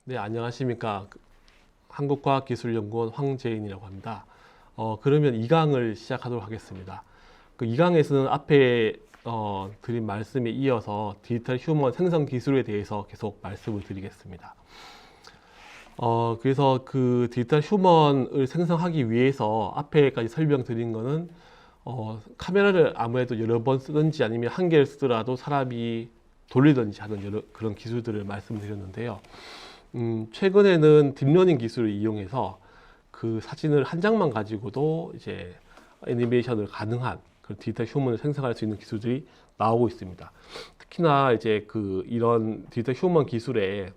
네, 안녕하십니까. 한국과학기술연구원 황재인이라고 합니다. 그러면 2강을 시작하도록 하겠습니다. 그 2강에서는 앞에 드린 말씀에 이어서 디지털 휴먼 생성 기술에 대해서 계속 말씀을 드리겠습니다. 그래서 그 디지털 휴먼을 생성하기 위해서 앞에까지 설명드린 거는 카메라를 아무래도 여러 번 쓰든지 아니면 한 개를 쓰더라도 사람이 돌리든지 하는 그런 기술들을 말씀드렸는데요. 최근에는 딥러닝 기술을 이용해서 그 사진을 한 장만 가지고도 이제 애니메이션을 가능한 그런 디지털 휴먼을 생성할 수 있는 기술들이 나오고 있습니다. 특히나 이제 이런 디지털 휴먼 기술에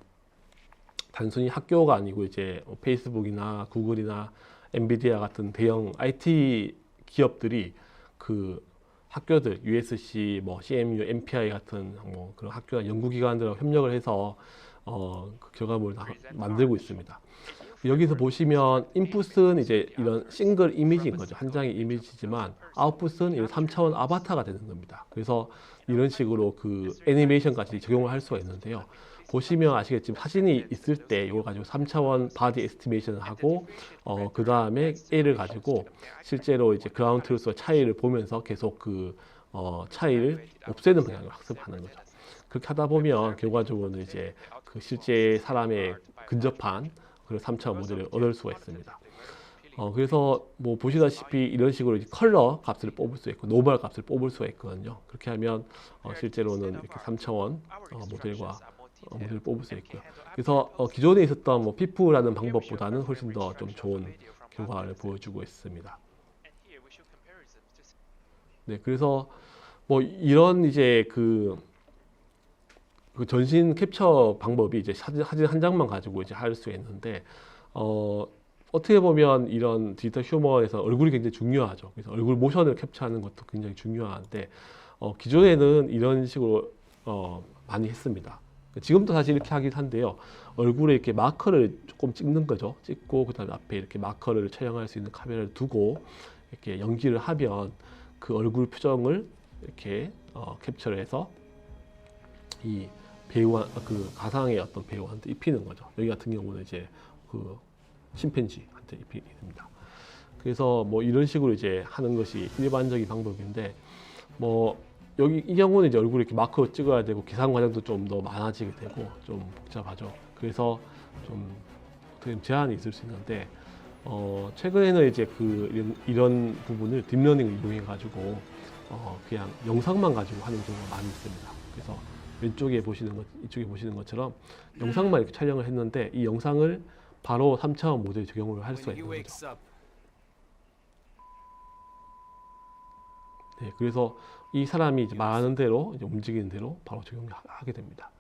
단순히 학교가 아니고 이제 페이스북이나 구글이나 엔비디아 같은 대형 IT 기업들이 그 학교들, USC, CMU, MPI 같은 그런 학교나 연구기관들하고 협력을 해서 그 결과물을 만들고 있습니다. 여기서 보시면 인풋은 이제 이런 싱글 이미지인 거죠. 한 장의 이미지지만 아웃풋은 이런 3차원 아바타가 되는 겁니다. 그래서 이런 식으로 그 애니메이션까지 적용을 할 수가 있는데요. 보시면 아시겠지만 사진이 있을 때 이걸 가지고 3차원 바디 에스티메이션을 하고 그 다음에 A를 가지고 실제로 이제 그라운드 트루스와 차이를 보면서 계속 차이를 없애는 방향으로 학습하는 거죠. 그렇게 하다 보면 결과적으로는 이제 그 실제 사람의 근접한 그런 3차원 모델을 얻을 수가 있습니다. 그래서 뭐 보시다시피 이런 식으로 이제 컬러 값을 뽑을 수 있고 노멀 값을 뽑을 수가 있거든요. 그렇게 하면 실제로는 이렇게 3차원 모델을 뽑을 수 있고요. 그래서 기존에 있었던 피프라는 방법보다는 훨씬 더 좀 좋은 결과를 보여주고 있습니다. 네, 그래서 뭐 이런 이제 그 전신 캡처 방법이 이제 사진 한 장만 가지고 이제 할 수 있는데 어떻게 보면 이런 디지털 휴머에서 얼굴이 굉장히 중요하죠. 그래서 얼굴 모션을 캡처하는 것도 굉장히 중요한데 기존에는 이런 식으로 많이 했습니다. 지금도 사실 이렇게 하긴 한데요. 얼굴에 이렇게 마커를 조금 찍는 거죠. 찍고 그다음에 앞에 이렇게 마커를 촬영할 수 있는 카메라를 두고 이렇게 연기를 하면 그 얼굴 표정을 이렇게 캡처를 해서 이 그 가상의 어떤 배우한테 입히는 거죠. 여기 같은 경우는 이제 그 심팬지한테 입히게 됩니다. 그래서 뭐 이런 식으로 이제 하는 것이 일반적인 방법인데 여기 이 경우는 이제 얼굴에 이렇게 마크 찍어야 되고 계산 과정도 좀 더 많아지게 되고 좀 복잡하죠. 그래서 좀 어떻게 제한이 있을 수 있는데 최근에는 이제 이런 부분을 딥러닝을 이용해 가지고 그냥 영상만 가지고 하는 경우가 많이 있습니다. 그래서 왼쪽에 보시는 것, 이쪽에 보시는 것처럼 영상만 이렇게 촬영을 했는데 이 영상을 바로 3차원 모델에 적용을 할 수가 있는 거죠. 네, 그래서 이 사람이 이제 말하는 대로 이제 움직이는 대로 바로 적용하게 됩니다.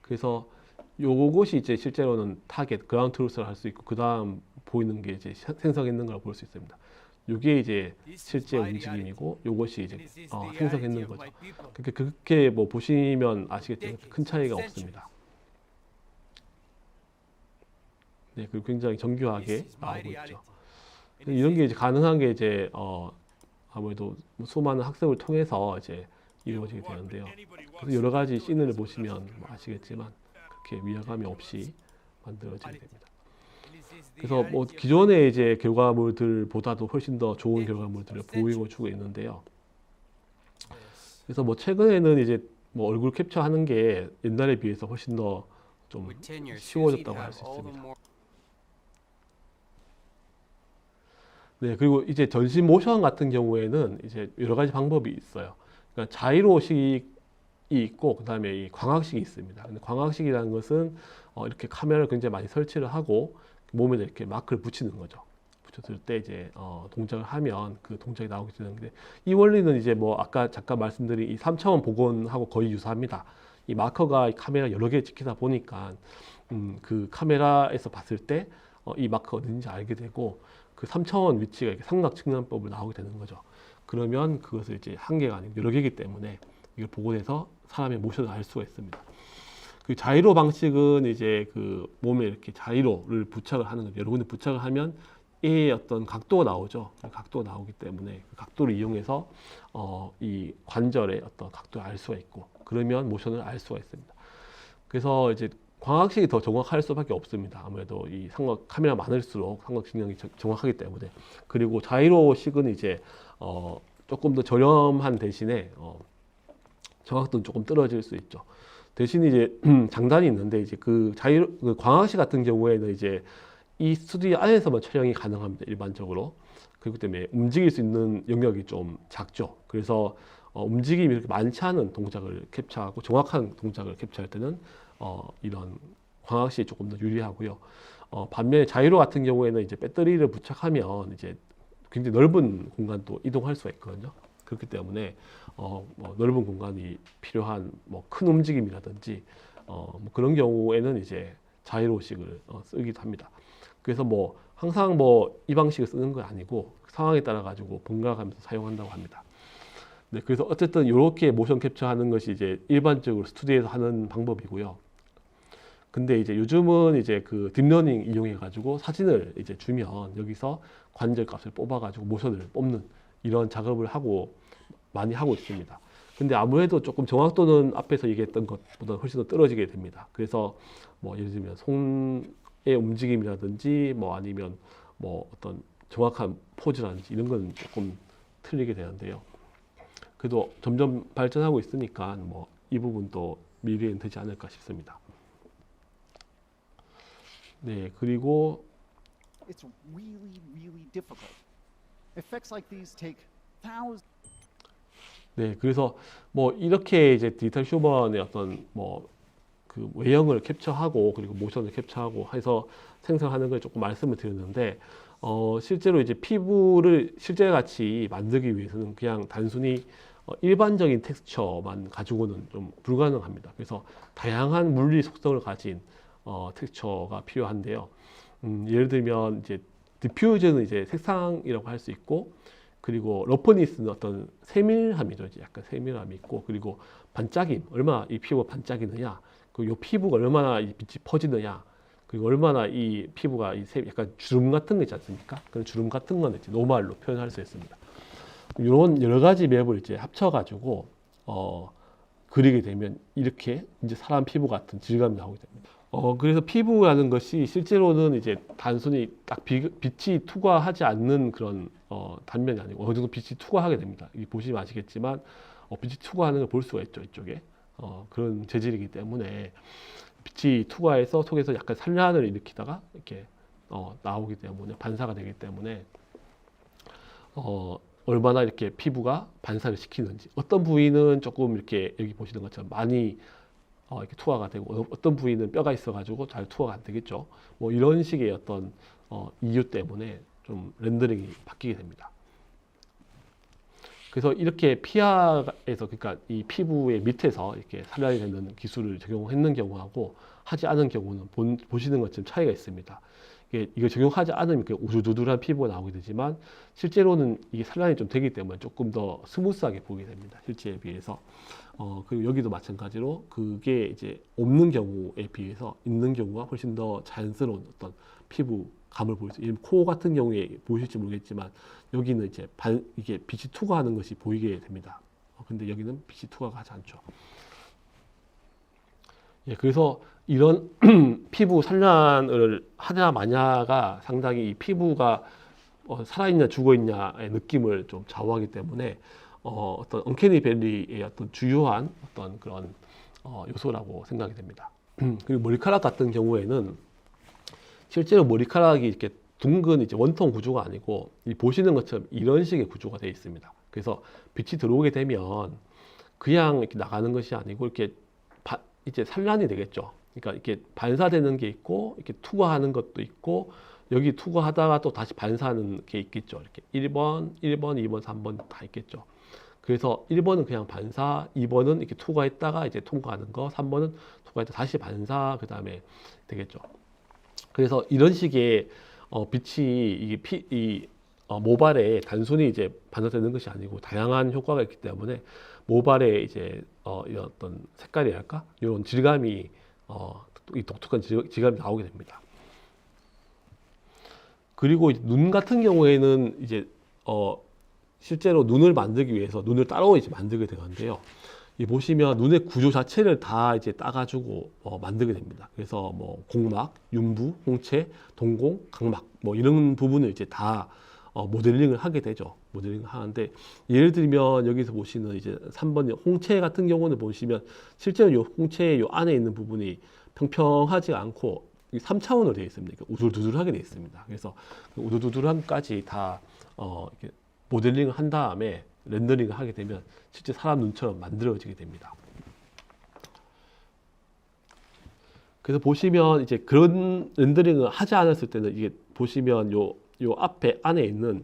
그래서 요것이 이제 실제로는 타겟, 그라운드 트루스를 할 수 있고 그 다음 보이는 게 이제 생성했는 걸 볼 수 있습니다. 이게 이제 실제 움직임이고 요것이 이제 생성했는 거죠. 그렇게 뭐 보시면 아시겠지만 큰 차이가 없습니다. 네, 그리고 굉장히 정교하게 나오고 있죠. 이런 게 이제 가능한 게 이제 아무래도 수많은 학습을 통해서 이제 이루어지게 되는데요. 그래서 여러 가지 씬을 보시면 아시겠지만 그렇게 위화감이 없이 만들어지게 됩니다. 그래서 뭐 기존의 이제 결과물들보다도 훨씬 더 좋은 결과물들을 보여주고 있는데요. 그래서 뭐 최근에는 이제 뭐 얼굴 캡처하는 게 옛날에 비해서 훨씬 더 좀 쉬워졌다고 할 수 있습니다. 네, 그리고 이제 전신 모션 같은 경우에는 이제 여러 가지 방법이 있어요. 그러니까 자이로식이 있고 그다음에 이 광학식이 있습니다. 근데 광학식이라는 것은 이렇게 카메라를 굉장히 많이 설치를 하고 몸에 이렇게 마크를 붙이는 거죠. 붙였을 때 이제 동작을 하면 그 동작이 나오게 되는데 이 원리는 이제 뭐 아까 잠깐 말씀드린 이 3차원 복원하고 거의 유사합니다. 이 마커가 이 카메라 여러 개 찍히다 보니까 그 카메라에서 봤을 때 이 마커가 어딘지 알게 되고 그 3차원 위치가 이렇게 삼각 측량법을 나오게 되는 거죠. 그러면 그것을 이제 한 개가 아니고 여러 개이기 때문에 이걸 복원해서 사람의 모션을 알 수가 있습니다. 그 자이로 방식은 이제 그 몸에 이렇게 자이로를 부착을 하는 거죠. 여러 군데 부착을 하면 A의 어떤 각도가 나오죠. 각도가 나오기 때문에 그 각도를 이용해서 이 관절의 어떤 각도를 알 수가 있고 그러면 모션을 알 수가 있습니다. 그래서 이제 광학식이 더 정확할 수밖에 없습니다. 아무래도 이 삼각 카메라 많을수록 삼각 증량이 정확하기 때문에. 그리고 자이로식은 이제 조금 더 저렴한 대신에 정확도는 조금 떨어질 수 있죠. 대신 이제 장단이 있는데 이제 그 광학식 같은 경우에는 이제 이 스튜디오 안에서만 촬영이 가능합니다. 일반적으로. 그렇기 때문에 움직일 수 있는 영역이 좀 작죠. 그래서 움직임이 이렇게 많지 않은 동작을 캡처하고 정확한 동작을 캡처할 때는 이런 광학식이 조금 더 유리하고요. 반면에 자이로 같은 경우에는 이제 배터리를 부착하면 이제 굉장히 넓은 공간도 이동할 수가 있거든요. 그렇기 때문에 뭐 넓은 공간이 필요한 뭐 큰 움직임이라든지 뭐 그런 경우에는 이제 자이로식을 쓰기도 합니다. 그래서 뭐 항상 뭐 이 방식을 쓰는 건 아니고 상황에 따라 가지고 번갈아가면서 사용한다고 합니다. 네, 그래서 어쨌든 이렇게 모션 캡처하는 것이 이제 일반적으로 스튜디오에서 하는 방법이고요. 근데 이제 요즘은 이제 그 딥러닝 이용해 가지고 사진을 이제 주면 여기서 관절 값을 뽑아 가지고 모션을 뽑는 이런 작업을 많이 하고 있습니다. 근데 아무래도 조금 정확도는 앞에서 얘기했던 것보다 훨씬 더 떨어지게 됩니다. 그래서 뭐 예를 들면 손의 움직임이라든지 뭐 아니면 뭐 어떤 정확한 포즈라든지 이런 건 조금 틀리게 되는데요. 그래도 점점 발전하고 있으니까 뭐 이 부분도 미래엔 되지 않을까 싶습니다. 네, 그리고 It's really difficult. Effects like these take thousands. 네, 그래서 뭐 이렇게 이제 디지털 휴먼의 어떤 뭐 그 외형을 캡처하고 그리고 모션을 캡처하고 해서 생성하는 걸 조금 말씀을 드렸는데 실제로 이제 피부를 실제 같이 만들기 위해서는 그냥 단순히 일반적인 텍스처만 가지고는 좀 불가능합니다. 그래서 다양한 물리 속성을 가진 텍스처가 필요한데요. 예를 들면 이제 디퓨저는 이제 색상이라고 할 수 있고, 그리고 러프니스는 어떤 세밀함이죠. 이제 약간 세밀함이 있고, 그리고 반짝임, 얼마나 이 피부가 반짝이느냐, 그리고 이 피부가 얼마나 이 빛이 퍼지느냐, 그리고 얼마나 이 피부가 약간 주름 같은 거 있지 않습니까? 그런 주름 같은 건 이제 노말로 표현할 수 있습니다. 이런 여러 가지 맵을 이제 합쳐가지고 그리게 되면 이렇게 이제 사람 피부 같은 질감이 나오게 됩니다. 그래서 피부라는 것이 실제로는 이제 단순히 딱 빛이 투과하지 않는 그런 단면이 아니고 어느 정도 빛이 투과하게 됩니다. 이 보시면 아시겠지만 빛이 투과하는 걸 볼 수가 있죠, 이쪽에. 그런 재질이기 때문에 빛이 투과해서 속에서 약간 산란을 일으키다가 이렇게 나오기 때문에 반사가 되기 때문에 얼마나 이렇게 피부가 반사를 시키는지, 어떤 부위는 조금 이렇게 여기 보시는 것처럼 많이 이렇게 투과가 되고 어떤 부위는 뼈가 있어가지고 잘 투과가 안 되겠죠. 뭐 이런 식의 어떤 이유 때문에 좀 렌더링이 바뀌게 됩니다. 그래서 이렇게 피하에서, 그러니까 이 피부의 밑에서 이렇게 산란이 되는 기술을 적용했는 경우하고 하지 않은 경우는 보시는 것처럼 차이가 있습니다. 이거 적용하지 않으면 우두두두한 피부가 나오게 되지만 실제로는 이게 산란이 좀 되기 때문에 조금 더 스무스하게 보게 됩니다. 실제에 비해서. 그리고 여기도 마찬가지로 그게 이제 없는 경우에 비해서 있는 경우가 훨씬 더 자연스러운 어떤 피부감을 보일 수 있어요. 코 같은 경우에 보이실지 모르겠지만 여기는 이제 이게 빛이 투과하는 것이 보이게 됩니다. 근데 여기는 빛이 투과가 하지 않죠. 예, 그래서 이런 피부 산란을 하냐 마냐가 상당히 이 피부가 살아있냐 죽어있냐의 느낌을 좀 좌우하기 때문에 어떤 언캐니 밸리의 어떤 주요한 어떤 그런 요소라고 생각이 됩니다. 그리고 머리카락 같은 경우에는 실제로 머리카락이 이렇게 둥근 이제 원통 구조가 아니고 이 보시는 것처럼 이런 식의 구조가 되어 있습니다. 그래서 빛이 들어오게 되면 그냥 이렇게 나가는 것이 아니고 이렇게 이제 산란이 되겠죠. 그러니까 이렇게 반사되는 게 있고 이렇게 투과하는 것도 있고 여기 투과하다가 또 다시 반사하는 게 있겠죠. 이렇게 1번, 2번, 3번 다 있겠죠. 그래서 1번은 그냥 반사, 2번은 이렇게 투과했다가 이제 통과하는 거, 3번은 투과했다 다시 반사, 그 다음에 되겠죠. 그래서 이런 식의 빛이 이 모발에 단순히 이제 반사되는 것이 아니고 다양한 효과가 있기 때문에 모발에 이제 이런 어떤 색깔이랄까 이런 질감이 이 독특한 질감이 나오게 됩니다. 그리고 눈 같은 경우에는 이제 실제로 눈을 만들기 위해서 눈을 따로 이제 만들게 되는데요. 이 보시면 눈의 구조 자체를 다 이제 따가지고 만들게 됩니다. 그래서 뭐 공막, 윤부, 홍채, 동공, 각막 뭐 이런 부분을 이제 다 모델링을 하게 되죠. 모델링을 하는데 예를 들면 여기서 보시는 이제 3번 홍채 같은 경우는 보시면 실제로 요 홍채의 요 안에 있는 부분이 평평하지 않고 3차원으로 되어 있습니다. 우둘두둘하게 되어 있습니다. 그래서 그 우둘두둘함까지 다 이렇게 모델링을 한 다음에 렌더링을 하게 되면 실제 사람 눈처럼 만들어지게 됩니다. 그래서 보시면 이제 그런 렌더링을 하지 않았을 때는 이게 보시면 요 앞에 안에 있는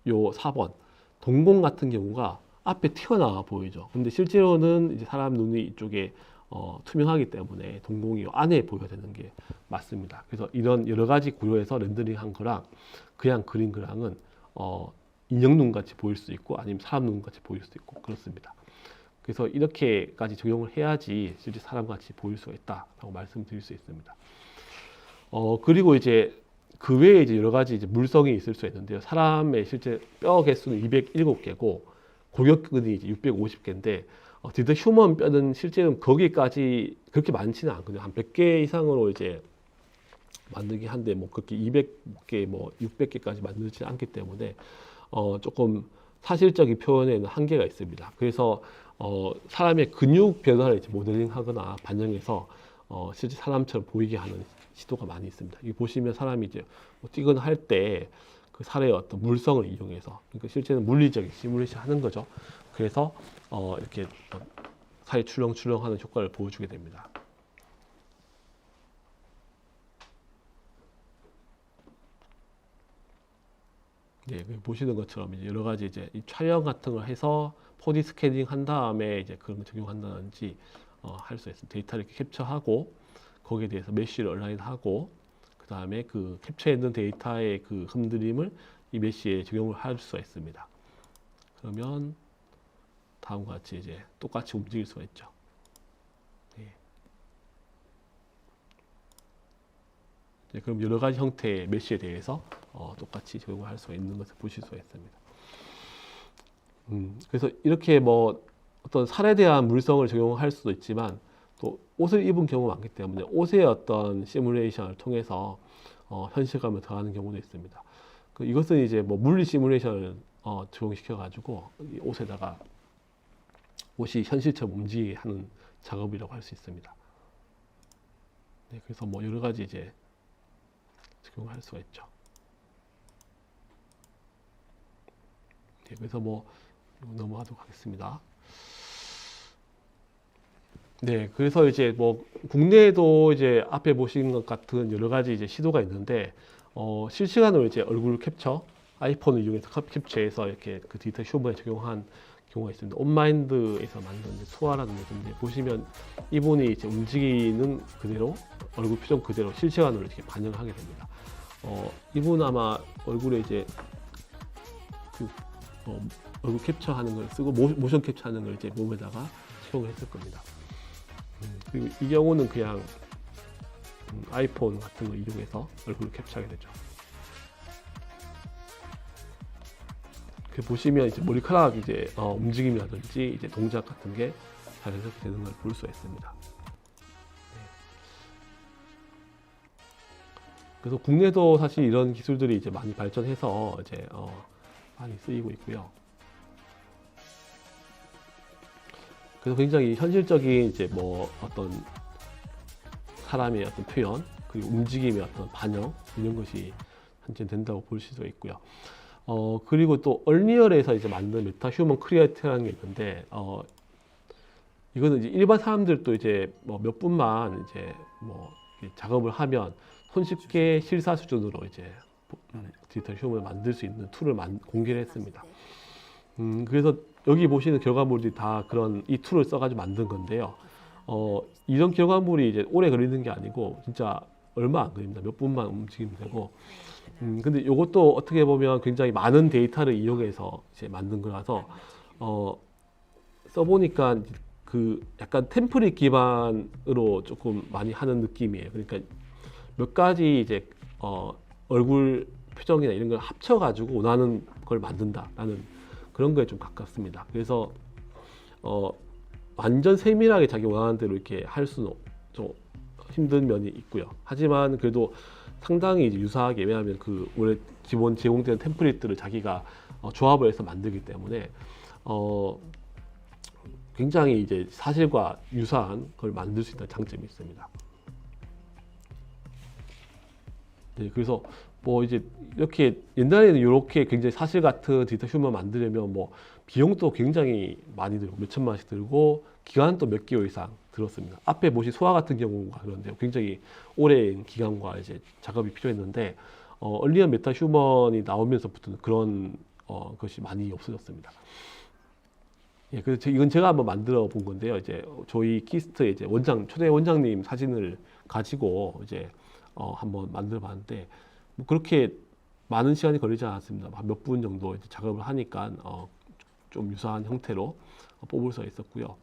요 4번 동공 같은 경우가 앞에 튀어나와 보이죠. 근데 실제로는 이제 사람 눈이 이쪽에 투명하기 때문에 동공이 안에 보여야 되는 게 맞습니다. 그래서 이런 여러 가지 구조에서 렌더링 한 거랑 그냥 그린 거랑은 인형 눈 같이 보일 수 있고 아니면 사람 눈 같이 보일 수 있고 그렇습니다. 그래서 이렇게까지 적용을 해야지 실제 사람 같이 보일 수가 있다라고 말씀드릴 수 있습니다. 그리고 이제 그 외에 이제 여러 가지 이제 물성이 있을 수 있는데요. 사람의 실제 뼈 개수는 207개고 골격근이 이제 650개인데 디지털 휴먼 뼈는 실제는 거기까지 그렇게 많지는 않거든요. 한 100개 이상으로 이제 만들기 한데 뭐 그렇게 200개 뭐 600개까지 만들지 않기 때문에 조금 사실적인 표현에는 한계가 있습니다. 그래서 사람의 근육 변화를 이제 모델링하거나 반영해서 실제 사람처럼 보이게 하는 시도가 많이 있습니다. 이 보시면 사람이 이제 뭐 뛰거나 할 때 그 살의 어떤 물성을 이용해서 그러니까 실제는 물리적인 시뮬레이션 하는 거죠. 그래서 이렇게 살이 출렁출렁하는 효과를 보여주게 됩니다. 네, 보시는 것처럼 이제 여러 가지 이제 이 촬영 같은 걸 해서 4D 스캐닝 한 다음에 이제 그런 걸 적용한다든지 할 수 있습니다. 데이터를 이렇게 캡처하고 거기에 대해서 메쉬를 얼라인하고 그 다음에 그 캡처했는 데이터의 그 흔들림을 이 메쉬에 적용을 할 수가 있습니다. 그러면 다음과 같이 이제 똑같이 움직일 수가 있죠. 네. 네, 그럼 여러 가지 형태의 메쉬에 대해서 똑같이 적용을 할 수가 있는 것을 보실 수가 있습니다. 그래서 이렇게 뭐 어떤 살에 대한 물성을 적용할 수도 있지만 또 옷을 입은 경우가 많기 때문에 옷의 어떤 시뮬레이션을 통해서 현실감을 더하는 경우도 있습니다. 이것은 이제 뭐 물리 시뮬레이션을 적용시켜 가지고 이 옷에다가 옷이 현실처럼 움직이게 하는 작업이라고 할 수 있습니다. 네, 그래서 뭐 여러 가지 이제 적용할 수가 있죠. 네, 그래서 뭐 넘어가도록 하겠습니다. 네, 그래서 이제 뭐 국내에도 이제 앞에 보신 것 같은 여러 가지 이제 시도가 있는데 실시간으로 이제 얼굴 캡처, 아이폰을 이용해서 캡처해서 이렇게 그 디지털 휴머에 적용한 경우가 있습니다. 온마인드에서 만든 투아라는 것인데 보시면 이분이 이제 움직이는 그대로 얼굴 표정 그대로 실시간으로 이렇게 반영하게 됩니다. 이분 아마 얼굴에 이제 그 얼굴 캡처하는 걸 쓰고 모션 캡처하는 걸 이제 몸에다가 적용을 했을 겁니다. 그리고 이 경우는 그냥 아이폰 같은 걸 이용해서 얼굴을 캡처하게 되죠. 그 보시면 이제 머리카락 이제 움직임이라든지 이제 동작 같은 게 자연스럽게 되는 걸 볼 수가 있습니다. 네. 그래서 국내도 사실 이런 기술들이 이제 많이 발전해서 이제 많이 쓰이고 있고요. 그래서 굉장히 현실적인 이제 뭐 어떤 사람의 어떤 표현 그리고 움직임의 어떤 반영 이런 것이 현재 된다고 볼 수도 있고요. 그리고 또 얼리얼에서 이제 만든 메타 휴먼 크리에이터라는 게 있는데 이거는 이제 일반 사람들도 이제 뭐 몇 분만 이제 뭐 작업을 하면 손쉽게 실사 수준으로 이제 디지털 휴먼을 만들 수 있는 툴을 공개를 했습니다. 그래서 여기 보시는 결과물들이 다 그런 이 툴을 써가지고 만든 건데요. 이런 결과물이 이제 오래 걸리는 게 아니고 진짜 얼마 안 걸립니다. 몇 분만 움직이면 되고. 근데 이것도 어떻게 보면 굉장히 많은 데이터를 이용해서 이제 만든 거라서 써보니까 그 약간 템플릿 기반으로 조금 많이 하는 느낌이에요. 그러니까 몇 가지 이제 얼굴 표정이나 이런 걸 합쳐가지고 원하는 걸 만든다라는 그런 거에 좀 가깝습니다. 그래서 완전 세밀하게 자기 원하는 대로 이렇게 할 수는 좀 힘든 면이 있고요. 하지만 그래도 상당히 이제 유사하게, 왜냐하면 그 원래 기본 제공되는 템플릿들을 자기가 조합을 해서 만들기 때문에 굉장히 이제 사실과 유사한 걸 만들 수 있다는 장점이 있습니다. 네, 그래서 뭐 이제 이렇게 옛날에는 이렇게 굉장히 사실 같은 디지털 휴먼 만들려면 뭐 비용도 굉장히 많이 들고 몇 천만 원씩 들고 기간도 몇 개월 이상 들었습니다. 앞에 보신 소화 같은 경우가 그런데 굉장히 오랜 기간과 이제 작업이 필요했는데 얼리언 메타 휴먼이 나오면서부터는 그런 것이 많이 없어졌습니다. 예, 그래서 이건 제가 한번 만들어 본 건데요. 이제 저희 키스트 이제 초대 원장님 사진을 가지고 이제 한번 만들어 봤는데 뭐 그렇게 많은 시간이 걸리지 않았습니다. 한 몇 분 정도 이제 작업을 하니까 좀 유사한 형태로 뽑을 수가 있었고요.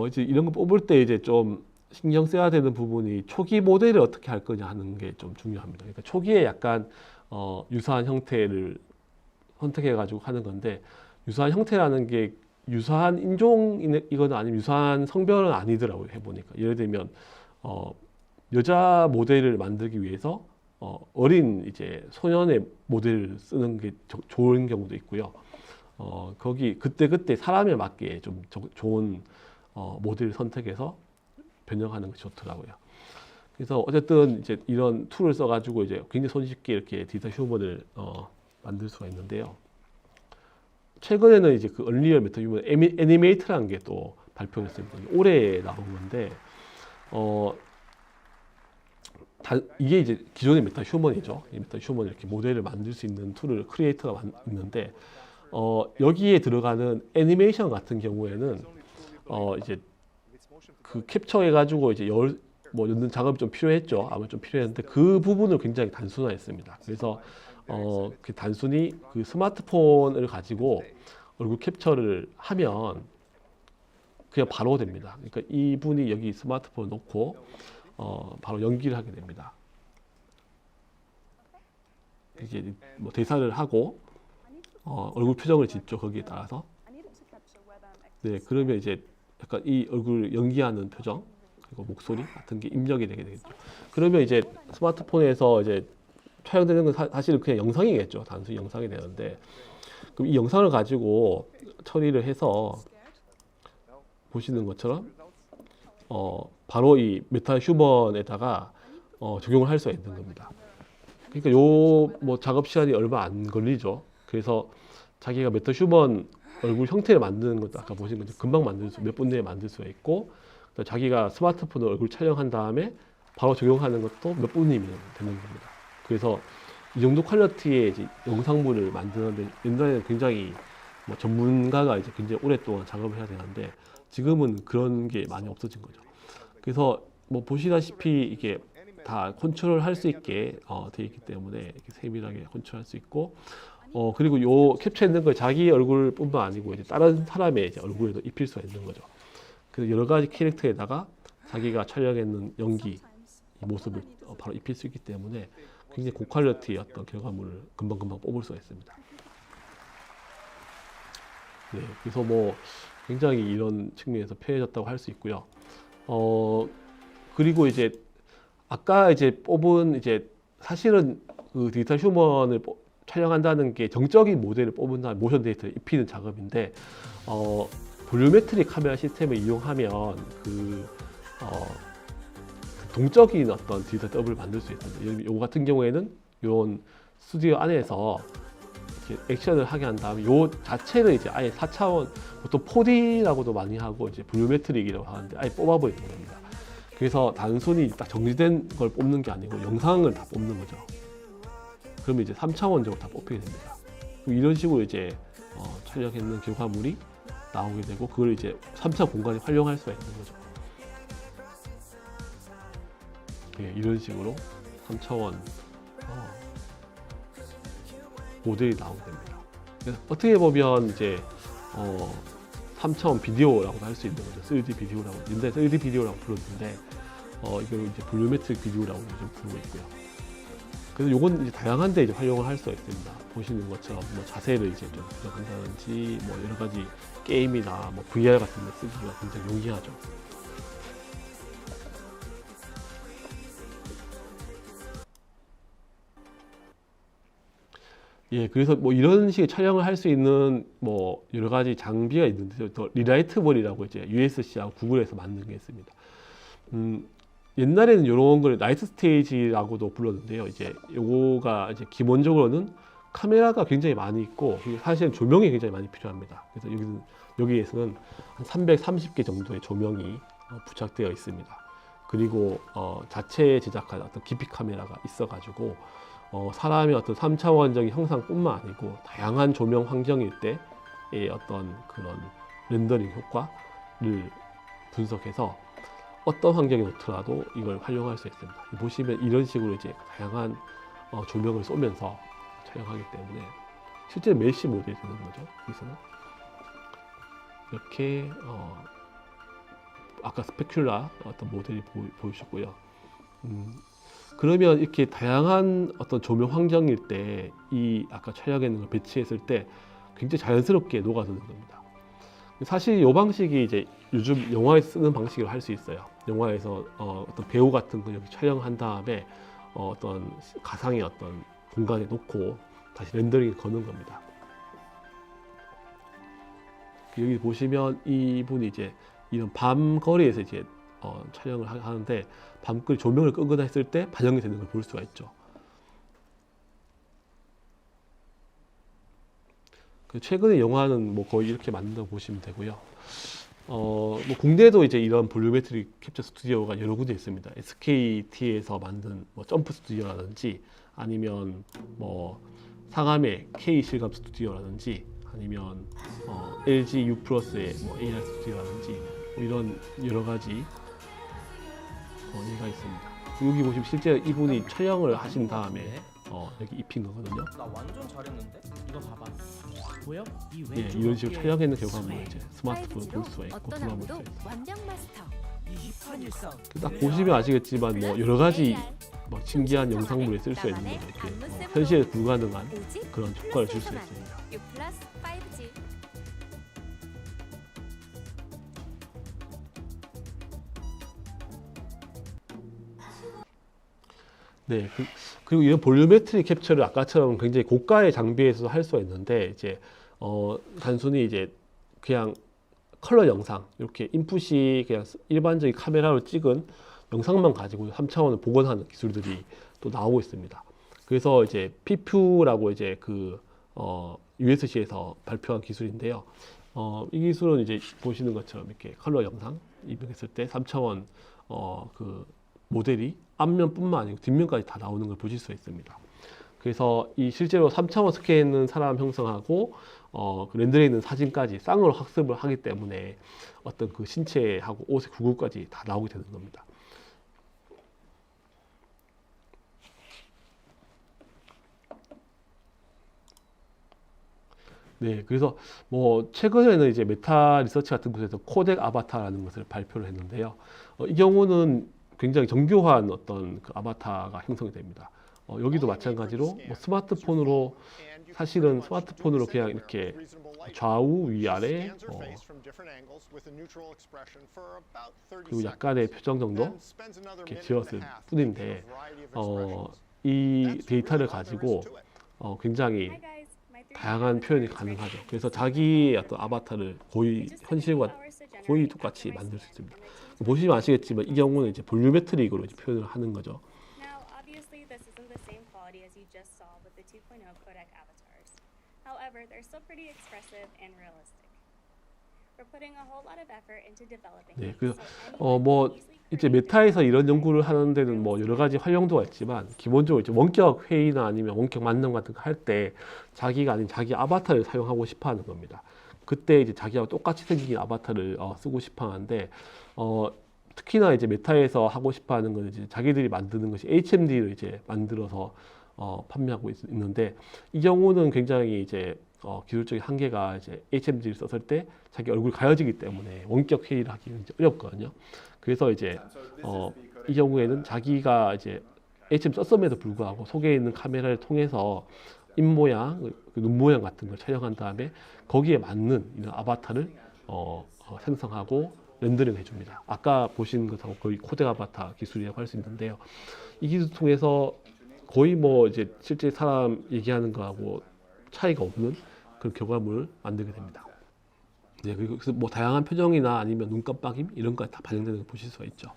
이제 이런 거 뽑을 때 이제 좀 신경 써야 되는 부분이 초기 모델을 어떻게 할 거냐 하는 게 좀 중요합니다. 그러니까 초기에 약간 유사한 형태를 선택해 가지고 하는 건데, 유사한 형태라는 게 유사한 인종이거나 아니면 유사한 성별은 아니더라고요. 해보니까 예를 들면 여자 모델을 만들기 위해서 어린 이제 소년의 모델을 쓰는 게 좋은 경우도 있고요. 거기 그때 사람에 맞게 좀 좋은 모델을 선택해서 변형하는 것이 좋더라고요. 그래서 어쨌든 이제 이런 툴을 써가지고 이제 굉장히 손쉽게 이렇게 디지털 휴먼을 만들 수가 있는데요. 최근에는 이제 그 얼리얼 메타 휴먼 애니메이트라는 게 또 발표됐습니다. 올해 나온 건데 이게 이제 기존의 메타 휴먼이죠. 이 메타 휴먼 이렇게 모델을 만들 수 있는 툴을 크리에이터가 있는데 여기에 들어가는 애니메이션 같은 경우에는 이제 그 캡처해 가지고 이제 넣는 작업이 좀 필요했죠. 아마 좀 필요했는데 그 부분을 굉장히 단순화했습니다. 그래서 그 단순히 그 스마트폰을 가지고 얼굴 캡처를 하면 그냥 바로 됩니다. 그러니까 이분이 여기 스마트폰을 놓고 바로 연기를 하게 됩니다. 이제 뭐 대사를 하고 얼굴 표정을 짓죠. 거기에 따라서. 네, 그러면 이제 약간 이 얼굴 연기하는 표정 그리고 목소리 같은 게 입력이 되게 되겠죠. 그러면 이제 스마트폰에서 이제 촬영되는 건 사실은 그냥 영상이겠죠. 단순히 영상이 되는데, 그럼 이 영상을 가지고 처리를 해서 보시는 것처럼 바로 이 메타 휴먼에다가 적용을 할 수가 있는 겁니다. 그러니까 요 뭐 작업 시간이 얼마 안 걸리죠. 그래서 자기가 메타 휴먼 얼굴 형태를 만드는 것도 아까 보신 것처럼 금방 몇 분 내에 만들 수가 있고, 자기가 스마트폰으로 얼굴 촬영한 다음에 바로 적용하는 것도 몇 분이면 되는 겁니다. 그래서 이 정도 퀄리티의 이제 영상물을 만드는데 옛날에는 굉장히 뭐 전문가가 이제 굉장히 오랫동안 작업을 해야 되는데 지금은 그런 게 많이 없어진 거죠. 그래서 뭐 보시다시피 이게 다 컨트롤할 수 있게 되어 있기 때문에 이렇게 세밀하게 컨트롤할 수 있고, 그리고 요 캡처했는 걸 자기 얼굴뿐만 아니고 이제 다른 사람의 이제 얼굴에도 입힐 수가 있는 거죠. 그래서 여러 가지 캐릭터에다가 자기가 촬영했는 연기 이 모습을 바로 입힐 수 있기 때문에 굉장히 고퀄리티의 어떤 결과물을 금방금방 뽑을 수가 있습니다. 네, 그래서 뭐 굉장히 이런 측면에서 편해졌다고 할 수 있고요. 그리고 이제 아까 이제 뽑은 이제 사실은 그 디지털 휴먼을 촬영한다는 게 정적인 모델을 뽑은 다음에 모션 데이터를 입히는 작업인데 볼륨메트릭 카메라 시스템을 이용하면 그 동적인 어떤 디지털 더블을 만들 수 있습니다. 예를 들면 요 같은 경우에는 이런 스튜디오 안에서 이렇게 액션을 하게 한 다음에 요 자체를 이제 아예 4차원, 보통 4D라고도 많이 하고 이제 볼륨메트릭이라고 하는데 아예 뽑아버리는 겁니다. 그래서 단순히 딱 정지된 걸 뽑는 게 아니고 영상을 다 뽑는 거죠. 그러면 이제 3차원적으로 다 뽑히게 됩니다. 이런 식으로 이제 촬영했는 결과물이 나오게 되고 그걸 이제 3차 공간에 활용할 수가 있는 거죠. 네, 이런 식으로 3차원 모델이 나오게 됩니다. 그래서 어떻게 보면 이제 3차원 비디오라고도 할 수 있는 거죠. 3D 비디오라고. 옛날에 3D 비디오라고 불렀는데 이걸 이제 볼륨메트릭 비디오라고 요즘 부르고 있고요. 그래서 요건 이제 다양한 데 이제 활용을 할 수가 있습니다. 보시는 것처럼 뭐 자세를 이제 좀 조정한다든지 뭐 여러 가지 게임이나 뭐 VR 같은 데 쓰기가 굉장히 용이하죠. 예, 그래서 뭐 이런 식의 촬영을 할 수 있는 뭐 여러 가지 장비가 있는데요. 또 리라이트볼이라고 이제 USC하고 구글에서 만든 게 있습니다. 옛날에는 이런 걸 나이트 스테이지라고도 불렀는데요. 이제 요거가 이제 기본적으로는 카메라가 굉장히 많이 있고 사실은 조명이 굉장히 많이 필요합니다. 그래서 여기에서는 한 330개 정도의 조명이 부착되어 있습니다. 그리고 자체 제작한 어떤 기피 카메라가 있어가지고 사람의 어떤 3차원적인 형상뿐만 아니고 다양한 조명 환경일 때의 어떤 그런 렌더링 효과를 분석해서 어떤 환경에 놓더라도 이걸 활용할 수 있습니다. 보시면 이런 식으로 이제 다양한 조명을 쏘면서 촬영하기 때문에 실제 메시 모델이 되는 거죠. 여기서는 이렇게 아까 스페큘라 어떤 모델이 보이셨고요. 그러면 이렇게 다양한 어떤 조명 환경일 때 이 아까 촬영해 있는 걸 배치했을 때 굉장히 자연스럽게 녹아드는 겁니다. 사실 이 방식이 이제 요즘 영화에서 쓰는 방식으로 할 수 있어요. 영화에서 어떤 배우 같은 거 여기 촬영한 다음에 어떤 가상의 어떤 공간에 놓고 다시 렌더링을 거는 겁니다. 여기 보시면 이분이 이제 이런 밤 거리에서 이제 촬영을 하는데 밤거리 조명을 끄거나 했을 때 반영이 되는 걸 볼 수가 있죠. 최근의 영화는 뭐 거의 이렇게 만든다고 보시면 되고요. 뭐 국내에도 이제 이런 볼륨메트릭 캡처 스튜디오가 여러 군데 있습니다. SKT에서 만든 뭐 점프 스튜디오라든지 아니면 뭐 상암의 K 실감 스튜디오라든지 아니면 LG U 플러스의 뭐 AR 스튜디오라든지 뭐 이런 여러 가지 얘가 있습니다. 여기 보시면 실제 이분이 촬영을 하신 다음에 여기 입힌 거거든요. 나 완전 잘했는데? 이거 봐봐. 보여? 이 예, 왼쪽 이런 식으로 어깨에 촬영했는 결과물을 이제 스마트폰을 볼 수가 있고 어떤 돌아볼 수 안무도 있고. 완벽 마스터. 이판일상. 딱 보시면 아시겠지만 뭐 여러 가지 막 신기한 영상물을 쓸 수 있는 거죠. 이렇게 현실에 불가능한 오직 그런 효과를 줄 수 있습니다. U 플러스 5G. 네, 그리고 이런 볼륨메트릭 캡처를 아까처럼 굉장히 고가의 장비에서 할 수가 있는데 이제 단순히 이제 그냥 컬러 영상 이렇게 인풋이 그냥 일반적인 카메라로 찍은 영상만 가지고 3차원을 복원하는 기술들이 또 나오고 있습니다. 그래서 이제 PPU라고 이제 그 USC에서 발표한 기술인데요. 이 기술은 이제 보시는 것처럼 이렇게 컬러 영상 입력했을 때 3차원 그 모델이 앞면뿐만 아니고 뒷면까지 다 나오는 걸 보실 수 있습니다. 그래서 이 실제로 3차원 스케일에 있는 사람 형성하고 그 렌더에 있는 사진까지 쌍으로 학습을 하기 때문에 어떤 그 신체하고 옷의 구급까지 다 나오게 되는 겁니다. 네, 그래서 뭐 최근에는 이제 메타 리서치 같은 곳에서 코덱 아바타라는 것을 발표를 했는데요. 이 경우는 굉장히 정교한 어떤 그 아바타가 형성이 됩니다. 여기도 마찬가지로 뭐 스마트폰으로 사실은 스마트폰으로 그냥 이렇게 좌우 위아래 그리고 약간의 표정 정도 이렇게 지었을 뿐인데 이 데이터를 가지고 굉장히 다양한 표현이 가능하죠. 그래서 자기의 어떤 아바타를 거의 현실과 거의 똑같이 만들 수 있습니다. 보시면 아시겠지만 이 경우는 이제 볼륨메트릭으로 이제 표현을 하는 거죠. Now, obviously, this isn't the same quality as you just saw with the 2.0 codec avatars. However, they're still pretty expressive and realistic. We're putting a whole lot of effort into developing 네, these, 그래서 so anyone 뭐 can easily 이제 create 메타에서 이런 연구를 하는 데는 뭐 여러 가지 활용도가 있지만 기본적으로 이제 원격 회의나 아니면 원격 만남 같은 거 할 때 자기가 아닌 자기 아바타를 사용하고 싶어 하는 겁니다. 그때 이제 자기하고 똑같이 생긴 아바타를 쓰고 싶어 하는데 특히나 이제 메타에서 하고 싶어 하는 건 이제 자기들이 만드는 것이 HMD를 이제 만들어서 판매하고 있는데 이 경우는 굉장히 이제 기술적인 한계가 이제 HMD를 썼을 때 자기 얼굴이 가려지기 때문에 원격 회의를 하기 이제 어렵거든요. 그래서 이제 이 경우에는 자기가 이제 HM 썼음에도 불구하고 속에 있는 카메라를 통해서 입 모양, 눈 모양 같은 걸 촬영한 다음에 거기에 맞는 이런 아바타를 생성하고 렌더링 해줍니다. 아까 보신 것하고 거의 코덱 아바타 기술이라고 할 수 있는데요. 이 기술 통해서 거의 뭐 이제 실제 사람 얘기하는 거하고 차이가 없는 그런 결과물을 만들게 됩니다. 네, 그리고 뭐 다양한 표정이나 아니면 눈 깜빡임 이런 거 다 반영되는 걸 보실 수가 있죠.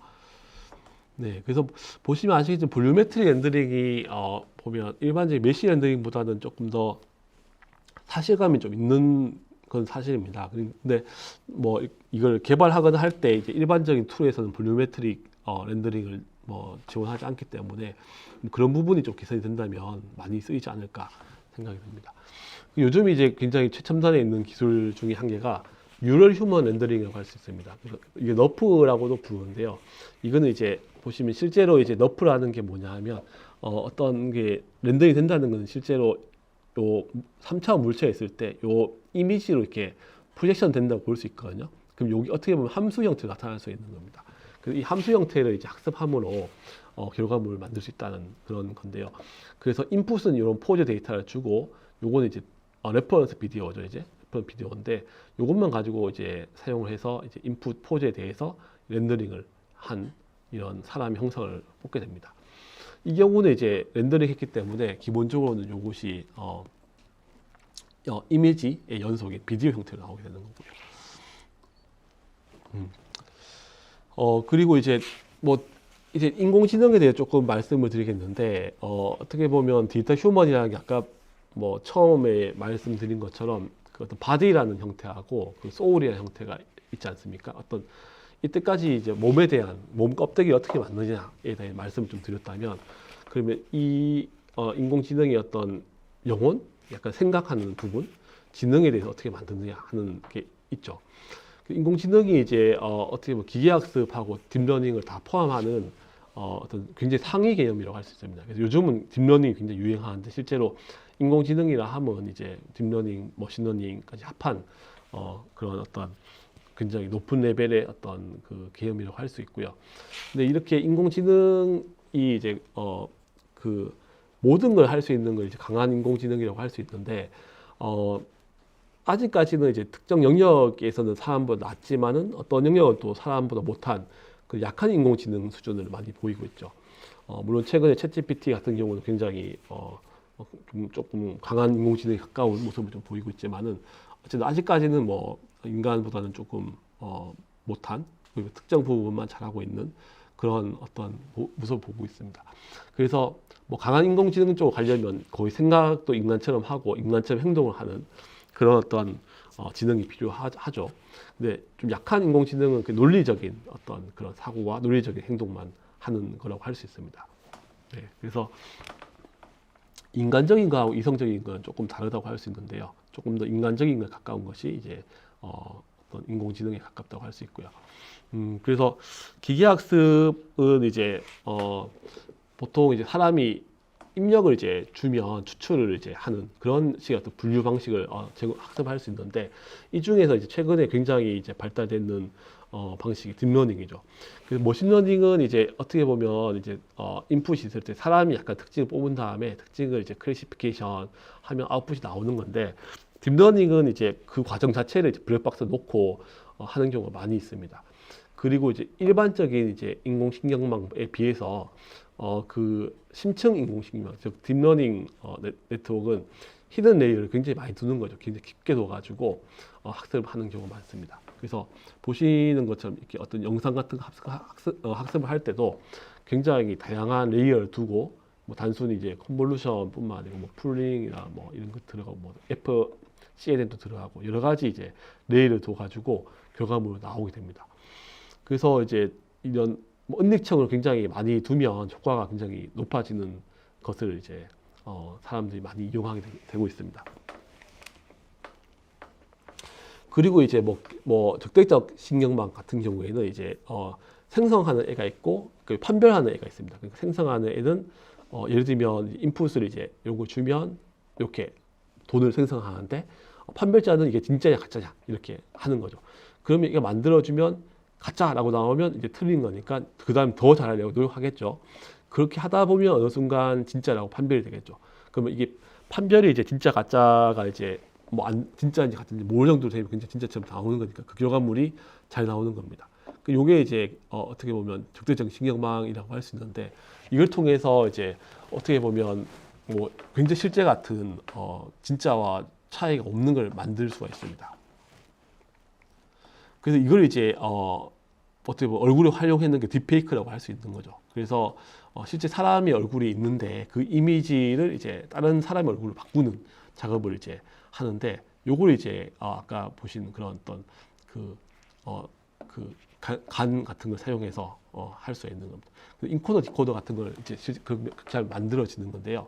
네, 그래서 보시면 아시겠지만 볼륨메트릭 렌더링이 보면 일반적인 메시 렌더링보다는 조금 더 사실감이 좀 있는 건 사실입니다. 근데 뭐 이걸 개발하거나 할 때 이제 일반적인 툴에서는 볼륨메트릭 렌더링을 뭐 지원하지 않기 때문에 그런 부분이 좀 개선이 된다면 많이 쓰이지 않을까 생각이 듭니다. 요즘 이제 굉장히 최첨단에 있는 기술 중에 한 개가 뉴럴 휴먼 렌더링이라고 할 수 있습니다. 그래서 이게 너프라고도 부르는데요. 이거는 이제 보시면 실제로 이제 너프라는 게 뭐냐 하면 어떤 게 렌더링 된다는 것은 실제로 요 3차원 물체가 있을 때 요 이미지로 이렇게 프로젝션 된다고 볼 수 있거든요. 그럼 여기 어떻게 보면 함수 형태로 나타날 수 있는 겁니다. 그래서 이 함수 형태를 이제 학습함으로 결과물을 만들 수 있다는 그런 건데요. 그래서 인풋은 이런 포즈 데이터를 주고 요거는 이제 레퍼런스 비디오죠. 이제 레퍼런스 비디오인데 요것만 가지고 이제 사용을 해서 이제 인풋 포즈에 대해서 렌더링을 한 이런 사람의 형상을 뽑게 됩니다. 이 경우는 이제 렌더링 했기 때문에 기본적으로는 요것이 이미지의 연속인 비디오 형태로 나오게 되는 거고요. 그리고 이제 뭐 이제 인공지능에 대해 조금 말씀을 드리겠는데 어떻게 보면 디지털 휴먼이라는 게 아까 뭐 처음에 말씀드린 것처럼 그 어떤 바디라는 형태하고 그 소울이라는 형태가 있지 않습니까? 어떤 이때까지 이제 몸에 대한 몸 껍데기 어떻게 만드냐에 대해 말씀을 좀 드렸다면 그러면 이 인공지능의 어떤 영혼, 약간 생각하는 부분, 지능에 대해서 어떻게 만드느냐 하는 게 있죠. 인공지능이 이제 어떻게 보면 기계학습하고 딥러닝을 다 포함하는 어떤 굉장히 상위 개념이라고 할 수 있습니다. 그래서 요즘은 딥러닝이 굉장히 유행하는데 실제로 인공지능이라 하면 이제 딥러닝, 머신러닝까지 합한 그런 어떤 굉장히 높은 레벨의 어떤 그 개념이라고 할 수 있고요. 근데 이렇게 인공지능이 이제 그 모든 걸 할 수 있는 걸 이제 강한 인공지능이라고 할 수 있는데 아직까지는 이제 특정 영역에서는 사람보다 낫지만은 어떤 영역은 또 사람보다 못한 그 약한 인공지능 수준을 많이 보이고 있죠. 물론 최근에 챗GPT 같은 경우는 굉장히 조금 강한 인공지능에 가까운 모습을 좀 보이고 있지만은 어쨌든 아직까지는 뭐 인간보다는 조금 못한 그리고 특정 부분만 잘하고 있는 그런 어떤 모습을 보고 있습니다. 그래서 뭐 강한 인공지능 쪽으로 가려면 거의 생각도 인간처럼 하고 인간처럼 행동을 하는 그런 어떤 지능이 필요하죠. 근데 좀 약한 인공지능은 그 논리적인 어떤 그런 사고와 논리적인 행동만 하는 거라고 할 수 있습니다. 네, 그래서 인간적인 거하고 이성적인 건 조금 다르다고 할 수 있는데요. 조금 더 인간적인 거에 가까운 것이 이제 어떤 인공지능에 가깝다고 할 수 있고요. 그래서 기계학습은 이제 보통 이제 사람이 입력을 이제 주면 추출을 이제 하는 그런 식의 어떤 분류 방식을 학습할 수 있는데 이 중에서 이제 최근에 굉장히 이제 발달되는 방식이 딥러닝이죠. 그래서 머신러닝은 이제 어떻게 보면 이제 인풋이 있을 때 사람이 약간 특징을 뽑은 다음에 특징을 이제 클래시피케이션 하면 아웃풋이 나오는 건데 딥러닝은 이제 그 과정 자체를 이제 블랙박스에 놓고 하는 경우가 많이 있습니다. 그리고 이제 일반적인 이제 인공신경망에 비해서 그 심층 인공신경망, 즉 딥러닝 네트워크는 히든 레이어를 굉장히 많이 두는 거죠. 굉장히 깊게 둬가지고 학습을 하는 경우가 많습니다. 그래서 보시는 것처럼 이렇게 어떤 영상 같은 거 학습을 할 때도 굉장히 다양한 레이어를 두고 뭐 단순히 이제 컨볼루션뿐만 아니고 뭐 풀링이나 뭐 이런 거 들어가고 뭐 FCNN도 들어가고 여러 가지 이제 레이어를 둬가지고 결과물이 나오게 됩니다. 그래서 이제 이런 뭐 은닉층을 굉장히 많이 두면 효과가 굉장히 높아지는 것을 이제 사람들이 많이 이용하게 되고 있습니다. 그리고 이제 뭐 적대적 신경망 같은 경우에는 이제 생성하는 애가 있고 그 판별하는 애가 있습니다. 그러니까 생성하는 애는 예를 들면 인풋을 이제 요걸 주면 이렇게 돈을 생성하는데 판별자는 이게 진짜냐 가짜냐 이렇게 하는 거죠. 그러면 이게 만들어주면 가짜라고 나오면 이제 틀린 거니까 그 다음 더 잘하려고 노력하겠죠. 그렇게 하다 보면 어느 순간 진짜라고 판별이 되겠죠. 그러면 이게 판별이 이제 진짜 가짜가 이제 뭐 진짜인지 가짜인지 모를 정도로 되면 굉장히 진짜처럼 나오는 거니까 그 결과물이 잘 나오는 겁니다. 요게 이제 어떻게 보면 적대적 신경망이라고 할 수 있는데, 이걸 통해서 이제 어떻게 보면 뭐 굉장히 실제 같은 진짜와 차이가 없는 걸 만들 수가 있습니다. 그래서 이걸 이제 어떻게 보면 얼굴을 활용했는 게 딥페이크라고 할 수 있는 거죠. 그래서 실제 사람의 얼굴이 있는데 그 이미지를 이제 다른 사람의 얼굴로 바꾸는 작업을 이제 하는데, 요걸 이제 아까 보신 그런 어떤 간 같은 걸 사용해서 할 수 있는 겁니다. 인코더 디코더 같은 걸 이제 잘 만들어지는 건데요.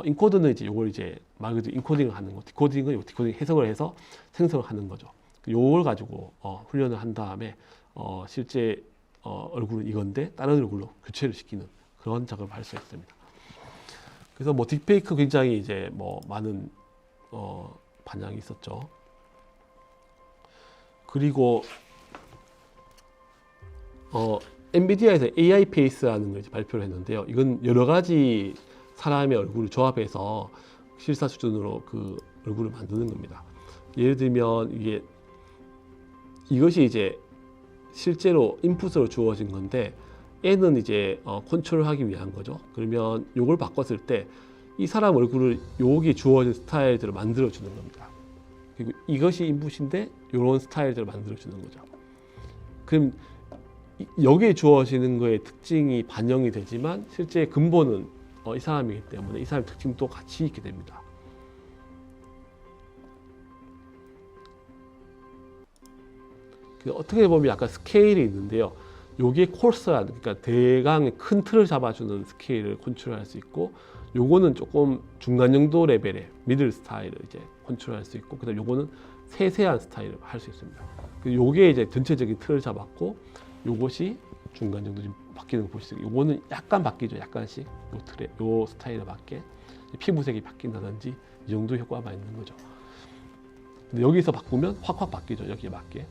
인코더는 이제 요걸 이제 말 그대로 인코딩을 하는 거, 디코딩은 요 디코딩 해석을 해서 생성을 하는 거죠. 요걸 가지고 훈련을 한 다음에 실제 얼굴은 이건데 다른 얼굴로 교체를 시키는 그런 작업을 할 수 있습니다. 그래서 뭐 딥페이크 굉장히 이제 뭐 많은 반향이 있었죠. 그리고 엔비디아에서 AI 페이스라는 걸 이제 발표를 했는데요. 이건 여러 가지 사람의 얼굴을 조합해서 실사 수준으로 그 얼굴을 만드는 겁니다. 예를 들면 이것이 이제 실제로 인풋으로 주어진 건데, 얘는 이제 컨트롤하기 위한 거죠. 그러면 요걸 바꿨을 때 이 사람 얼굴을 여기 주어진 스타일대로 만들어 주는 겁니다. 그리고 이것이 인풋인데 이런 스타일대로 만들어 주는 거죠. 그럼 여기에 주어지는 거의 특징이 반영이 되지만 실제 근본은 이 사람이기 때문에 이 사람의 특징도 같이 있게 됩니다. 어떻게 보면 약간 스케일이 있는데요. 요게 코스라는, 그러니까 대강의 큰 틀을 잡아주는 스케일을 컨트롤할 수 있고, 요거는 조금 중간 정도 레벨의 미들 스타일을 이제 컨트롤할 수 있고, 그다음 요거는 세세한 스타일을 할 수 있습니다. 요게 이제 전체적인 틀을 잡았고, 요것이 중간 정도 좀 바뀌는 거 보시죠. 요거는 약간 바뀌죠. 약간씩 요 스타일에 맞게 피부색이 바뀐다든지 이 정도 효과가 있는 거죠. 근데 여기서 바꾸면 확확 바뀌죠. 여기에 맞게.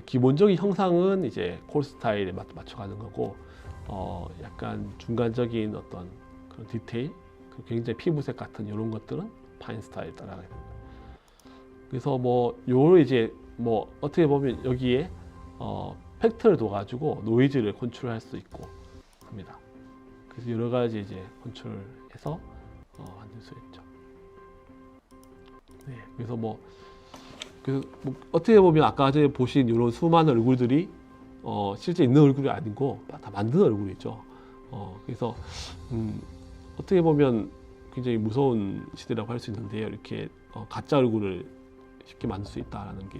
기본적인 형상은 이제 콜 스타일에 맞춰가는 거고, 약간 중간적인 어떤 그런 디테일, 굉장히 피부색 같은 이런 것들은 파인 스타일 따라가야 됩니다. 그래서 뭐 요를 이제 뭐 어떻게 보면 여기에 팩터를 둬가지고 노이즈를 컨트롤할 수 있고 합니다. 그래서 여러 가지 이제 컨트롤해서 만들 수 있죠. 네, 그래서 뭐 어떻게 보면 아까 전에 보신 이런 수많은 얼굴들이 실제 있는 얼굴이 아니고 다 만든 얼굴이죠. 그래서 어떻게 보면 굉장히 무서운 시대라고 할 수 있는데요. 이렇게 가짜 얼굴을 쉽게 만들 수 있다라는 게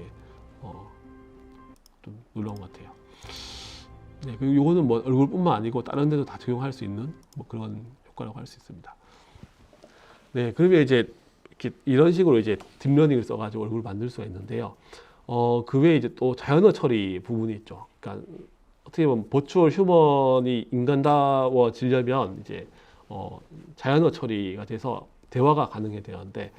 좀 놀라운 것 같아요. 네, 그리고 이거는 뭐 얼굴뿐만 아니고 다른 데도 다 적용할 수 있는 뭐 그런 효과라고 할 수 있습니다. 네, 그러면 이제 이런 식으로 이제 딥러닝을 써가지고 얼굴을 만들 수가 있는데요. 그 외에 이제 또 자연어 처리 부분이 있죠. 그러니까 어떻게 보면 버추얼 휴먼이 인간다워지려면 이제 자연어 처리가 돼서 대화가 가능해야 되는데,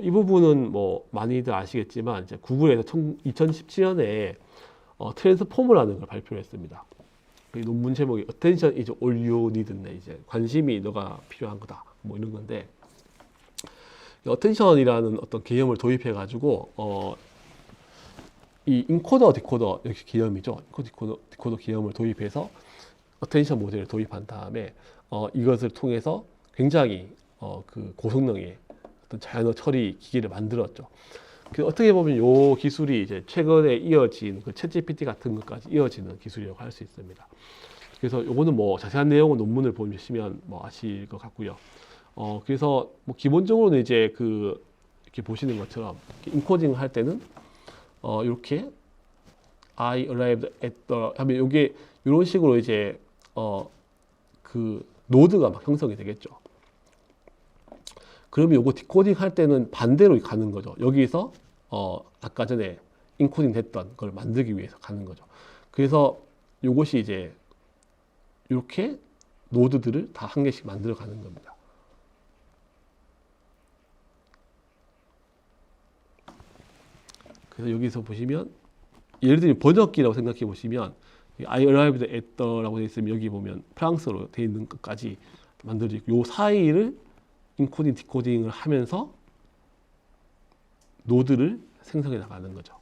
이 부분은 뭐 많이들 아시겠지만 이제 구글에서 2017년에 트랜스포머라는 걸 발표를 했습니다. 그 논문 제목이 Attention is all you need인데, 이제 관심이 너가 필요한 거다 뭐 이런 건데, 어텐션이라는 어떤 개념을 도입해 가지고 이 인코더 디코더 이렇게 개념이죠. 인코더 디코더 개념을 도입해서 어텐션 모델을 도입한 다음에 이것을 통해서 굉장히 그 고성능의 어떤 자연어 처리 기기를 만들었죠. 그 어떻게 보면 이 기술이 이제 최근에 이어진 그 챗GPT 같은 것까지 이어지는 기술이라고 할 수 있습니다. 그래서 요거는 뭐 자세한 내용은 논문을 보시면 뭐 아실 것 같고요. 그래서 뭐 기본적으로는 이제 이렇게 보시는 것처럼 이렇게 인코딩을 할 때는 이렇게 I arrived at the 하면 요게 이런 식으로 이제 그 노드가 막 형성이 되겠죠. 그러면 요거 디코딩 할 때는 반대로 가는 거죠. 여기서 아까 전에 인코딩 됐던 걸 만들기 위해서 가는 거죠. 그래서 요것이 이제 이렇게 노드들을 다 한 개씩 만들어 가는 겁니다. 그래서 여기서 보시면 예를 들면 번역기라고 생각해 보시면 I arrived at the라고 되어 있으면 여기 보면 프랑스어로 되어 있는 것까지 만들어지고 요 사이를 인코딩 디코딩을 하면서 노드를 생성해 나가는 거죠.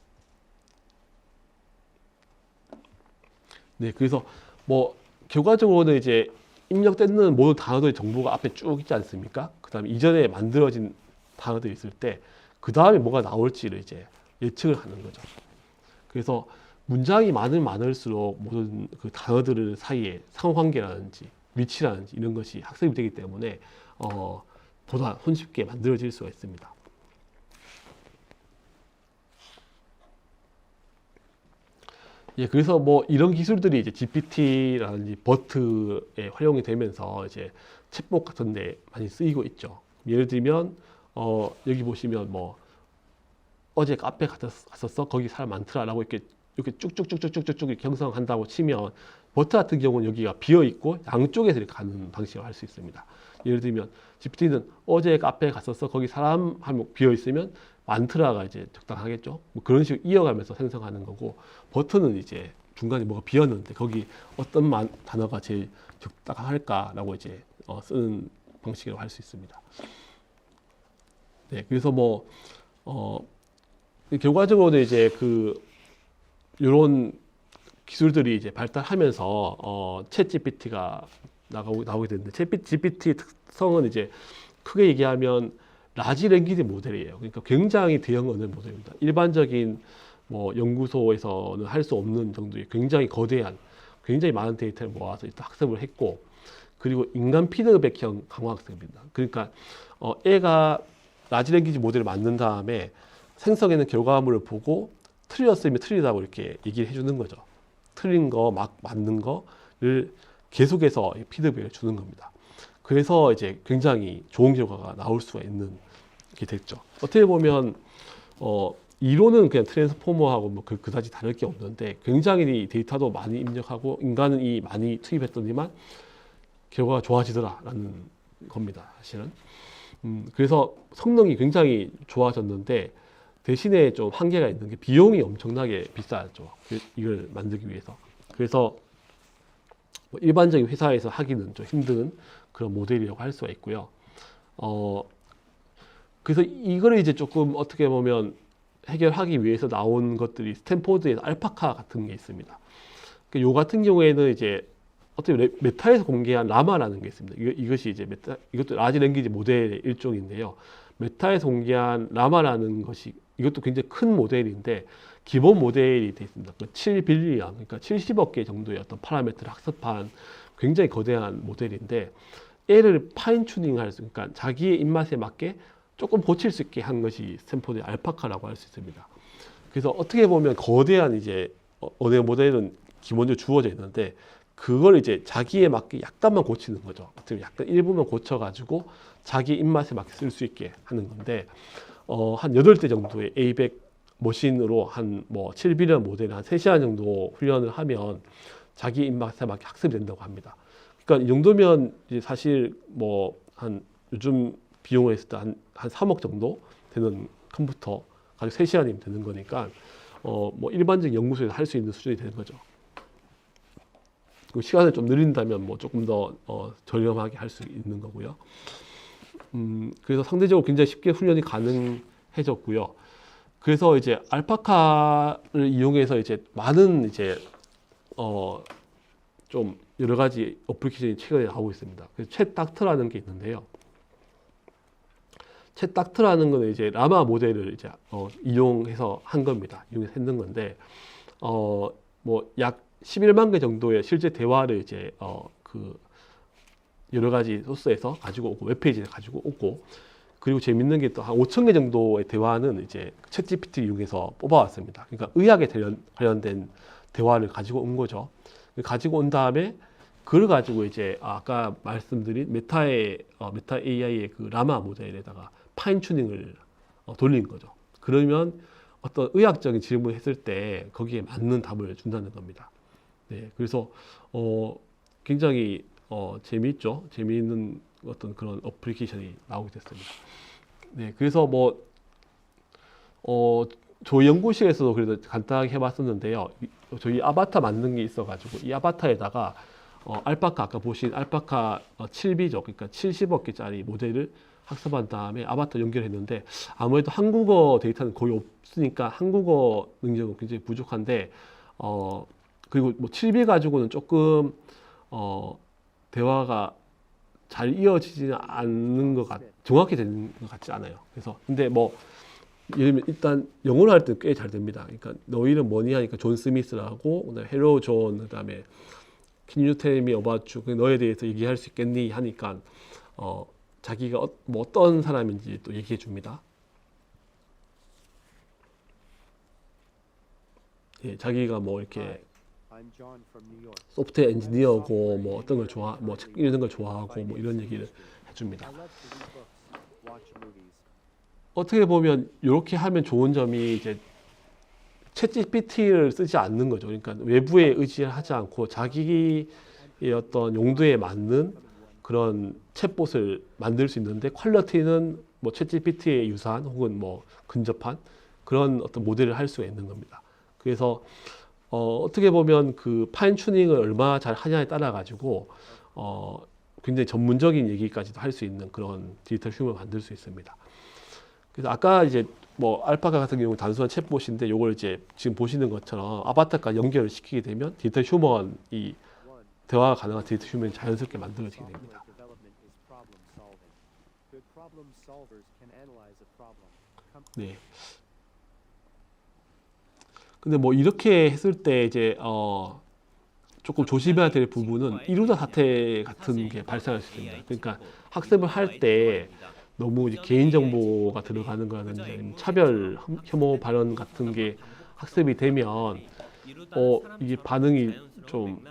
네, 그래서 뭐 결과적으로는 이제 입력되는 모든 단어들의 정보가 앞에 쭉 있지 않습니까? 그 다음에 이전에 만들어진 단어들이 있을 때 그 다음에 뭐가 나올지를 이제 예측을 하는 거죠. 그래서 문장이 많을수록 모든 그 단어들 사이에 상호관계라든지 위치라든지 이런 것이 학습이 되기 때문에 보다 손쉽게 만들어질 수가 있습니다. 예, 그래서 뭐 이런 기술들이 이제 GPT라든지 버트에 활용이 되면서 이제 챗봇 같은데 많이 쓰이고 있죠. 예를 들면 여기 보시면 뭐 어제 카페 갔었어 거기 사람 많더라라고 이렇게 쭉쭉쭉쭉쭉쭉 이렇게 형성한다고 치면 버트 같은 경우는 여기가 비어 있고 양쪽에서 이렇게 가는 방식을 할 수 있습니다. 예를 들면 GPT는 어제 카페에 갔었어 거기 사람 한 명 비어 있으면 많더라가 이제 적당하겠죠. 뭐 그런 식으로 이어가면서 생성하는 거고 버트는 이제 중간에 뭐가 비었는데 거기 어떤 단어가 제일 적당할까라고 이제 쓰는 방식으로 할 수 있습니다. 네, 그래서 뭐 결과적으로는 이제 이런 기술들이 이제 발달하면서 챗 GPT가 나오게 됐는데 챗 GPT 특성은 이제 크게 얘기하면 라지 랭귀지 모델이에요. 그러니까 굉장히 대형 언어 모델입니다. 일반적인 뭐 연구소에서는 할 수 없는 정도의 굉장히 거대한, 굉장히 많은 데이터를 모아서 일단 학습을 했고, 그리고 인간 피드백형 강화 학습입니다. 그러니까 애가 라지 랭귀지 모델을 만든 다음에 생성해낸 결과물을 보고 틀렸으면 틀리다고 이렇게 얘기를 해주는 거죠. 틀린 거, 막 맞는 거를 계속해서 피드백을 주는 겁니다. 그래서 이제 굉장히 좋은 결과가 나올 수가 있는 게 됐죠. 어떻게 보면 이론은 그냥 트랜스포머하고 뭐 그다지 다를 게 없는데 굉장히 데이터도 많이 입력하고 인간은 이 많이 투입했더니만 결과가 좋아지더라라는 겁니다. 사실은. 그래서 성능이 굉장히 좋아졌는데 대신에 좀 한계가 있는 게 비용이 엄청나게 비싸죠. 이걸 만들기 위해서. 그래서 뭐 일반적인 회사에서 하기는 좀 힘든 그런 모델이라고 할 수가 있고요. 그래서 이거를 이제 조금 어떻게 보면 해결하기 위해서 나온 것들이 스탠포드에서 알파카 같은 게 있습니다. 요 같은 경우에는 이제 어떻게 메타에서 공개한 라마라는 게 있습니다. 이것이 이제 이것도 라지 랭귀지 모델의 일종인데요. 메타에서 공개한 라마라는 것이 이것도 굉장히 큰 모델인데 기본 모델이 되어 있습니다. 7빌리언, 그러니까 70억 개 정도의 어떤 파라미터를 학습한 굉장히 거대한 모델인데 얘를 파인 튜닝할 수, 그러니까 자기의 입맛에 맞게 조금 고칠 수 있게 한 것이 스탠포드의 알파카라고 할 수 있습니다. 그래서 어떻게 보면 거대한 이제 언어 모델은 기본적으로 주어져 있는데 그걸 이제 자기에 맞게 약간만 고치는 거죠. 어떻게 약간 일부만 고쳐가지고 자기 입맛에 맞게 쓸 수 있게 하는 건데 한 8대 정도의 A100 머신으로 한 뭐 7빌리언 모델을 한 3시간 정도 훈련을 하면 자기 입맛에 맞게 학습이 된다고 합니다. 그러니까 이 정도면 이제 사실 뭐 한 요즘 비용을 했을 때 한 3억 정도 되는 컴퓨터 가지고 3시간이면 되는 거니까 뭐 일반적인 연구소에서 할 수 있는 수준이 되는 거죠. 그 시간을 좀 늘린다면 뭐 조금 더 저렴하게 할 수 있는 거고요. 그래서 상대적으로 굉장히 쉽게 훈련이 가능해졌고요. 그래서 이제 알파카를 이용해서 이제 많은 이제 좀 여러 가지 어플리케이션이 최근에 나오고 있습니다. 그래서 챗닥터라는 게 있는데요. 챗닥터라는 거는 이제 라마 모델을 이제 이용해서 한 겁니다. 이용해서 했는 건데 뭐 약 11만 개 정도의 실제 대화를 이제 여러 가지 소스에서 가지고 오고 웹페이지에 가지고 오고 그리고 재밌는 게 또 한 5천 개 정도의 대화는 이제 챗GPT 이용해서 뽑아왔습니다. 그러니까 의학에 관련된 대화를 가지고 온 거죠. 가지고 온 다음에 그걸 가지고 이제 아까 말씀드린 메타 AI의 그 라마 모델에다가 파인 튜닝을 돌린 거죠. 그러면 어떤 의학적인 질문을 했을 때 거기에 맞는 답을 준다는 겁니다. 네, 그래서 굉장히 재미있죠. 재미있는 어떤 그런 어플리케이션이 나오게 됐습니다. 네, 그래서 뭐 저희 연구실에서도 그래도 간단하게 해봤었는데요. 저희 아바타 만든 게 있어가지고 이 아바타에다가 알파카 아까 보신 알파카 7B죠. 그러니까 70억 개짜리 모델을 학습한 다음에 아바타 연결했는데 아무래도 한국어 데이터는 거의 없으니까 한국어 능력은 굉장히 부족한데 그리고 뭐 7B 가지고는 조금 대화가 잘 이어지지는 않는 정확히 되는 것 같지 않아요. 그래서 근데 뭐 예를 들면 일단 영어로 할 때는 꽤 잘 됩니다. 그러니까 너 이름 뭐니 하니까 존 스미스라고 그다음에 헬로 존 그다음에 Can you tell me about you? 너에 대해서 얘기할 수 있겠니? 하니까 자기가 뭐 어떤 사람인지 또 얘기해 줍니다. 예, 자기가 뭐 이렇게 소프트웨어 엔지니어고 뭐 어떤 걸 뭐 책 읽는 걸 좋아하고 뭐 이런 얘기를 해줍니다. 어떻게 보면 이렇게 하면 좋은 점이 이제 챗GPT를 쓰지 않는 거죠. 그러니까 외부에 의지하지 않고 자기의 어떤 용도에 맞는 그런 챗봇을 만들 수 있는데 퀄리티는 뭐 챗GPT에 유사한 혹은 뭐 근접한 그런 어떤 모델을 할 수가 있는 겁니다. 그래서 어떻게 보면 그 파인 튜닝을 얼마나 잘 하냐에 따라 가지고 굉장히 전문적인 얘기까지도 할 수 있는 그런 디지털 휴머를 만들 수 있습니다. 그래서 아까 이제 뭐 알파카 같은 경우 단순한 챗봇인데 요걸 이제 지금 보시는 것처럼 아바타까지 연결을 시키게 되면 디지털 휴먼이 대화가 가능한 디지털 휴먼이 자연스럽게 만들어지게 됩니다. 네. 근데 뭐 이렇게 했을 때 이제 조금 조심해야 될 부분은 이루다 사태 같은 게 발생할 수 있습니다. 그러니까 학습을 할 때 너무 이제 개인정보가 들어가는 거라든지 아니면 차별 혐오 발언 같은 게 학습이 되면 이게 반응이 좀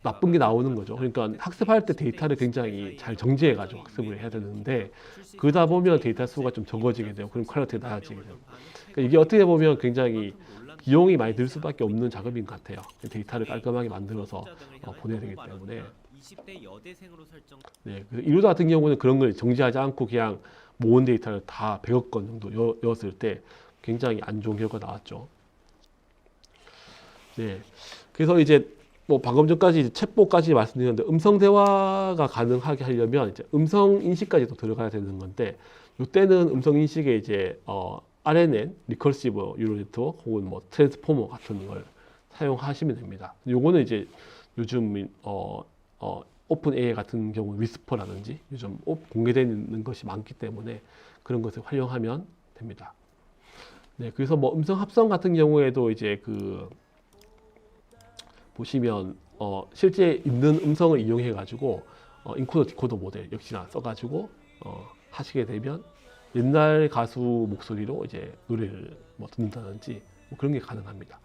나쁜 게 나오는 거죠. 그러니까 학습할 때 데이터를 굉장히 잘 정지해 가지고 학습을 해야 되는데 그러다 보면 데이터 수가 좀 적어지게 되고 그럼 퀄리티가 낮아지게 되고 그러니까 이게 어떻게 보면 굉장히 비용이 많이 들 수밖에 없는 작업인 것 같아요. 데이터를 깔끔하게 만들어서 보내야 되기 때문에. 네, 이루다 같은 경우는 그런 걸 정지하지 않고 그냥 모은 데이터를 다 100억 건 정도 넣었을 때 굉장히 안 좋은 결과가 나왔죠. 네, 그래서 이제 뭐 방금 전까지 이제 챗봇까지 말씀드렸는데 음성 대화가 가능하게 하려면 이제 음성 인식까지도 들어가야 되는 건데 이때는 음성 인식에 이제 RNN, 리커시브 뉴럴 네트워크 혹은 뭐 트랜스포머 같은 걸 사용하시면 됩니다. 요거는 이제 요즘 오픈 AI 같은 경우 위스퍼라든지 요즘 공개되어 있는 것이 많기 때문에 그런 것을 활용하면 됩니다. 네, 그래서 뭐 음성 합성 같은 경우에도 이제 그 보시면 실제 있는 음성을 이용해 가지고 인코더 디코더 모델 역시나 써가지고 하시게 되면 옛날 가수 목소리로 이제 노래를 뭐 듣는다든지 뭐 그런 게 가능합니다.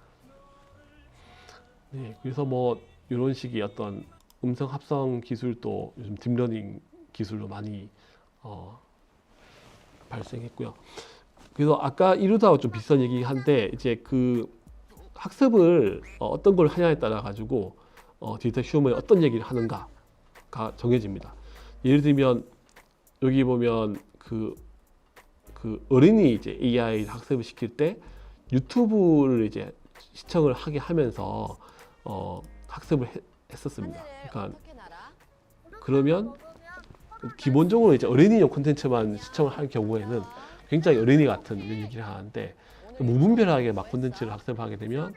네, 그래서 뭐 이런 식의 어떤 음성 합성 기술도 요즘 딥러닝 기술로 많이 발생했고요. 그래서 아까 이루다와 좀 비슷한 얘기한데 이제 그 학습을 어떤 걸 하냐에 따라 가지고 디지털 휴머에 어떤 얘기를 하는가가 정해집니다. 예를 들면 여기 보면 그 어린이 이제 AI 학습을 시킬 때 유튜브를 이제 시청을 하게 하면서 학습을 했었습니다. 그러니까 그러면 기본적으로 이제 어린이용 콘텐츠만 시청을 할 경우에는 굉장히 어린이 같은 이런 얘기를 하는데 무분별하게 막 콘텐츠를 학습하게 되면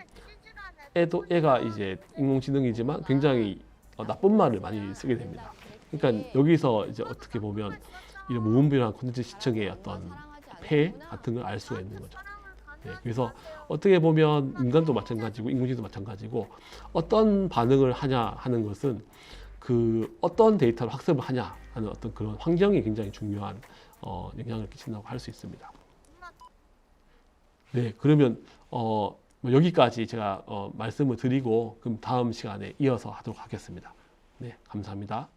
애가 이제 인공지능이지만 굉장히 나쁜 말을 많이 쓰게 됩니다. 그러니까 여기서 이제 어떻게 보면 이런 무분별한 콘텐츠 시청의 어떤 폐해 같은 걸 알 수가 있는 거죠. 네, 그래서 어떻게 보면 인간도 마찬가지고 인공지능도 마찬가지고 어떤 반응을 하냐 하는 것은 그 어떤 데이터를 학습을 하냐 하는 어떤 그런 환경이 굉장히 중요한 영향을 끼친다고 할 수 있습니다. 네, 그러면 뭐 여기까지 제가 말씀을 드리고 그럼 다음 시간에 이어서 하도록 하겠습니다. 네, 감사합니다.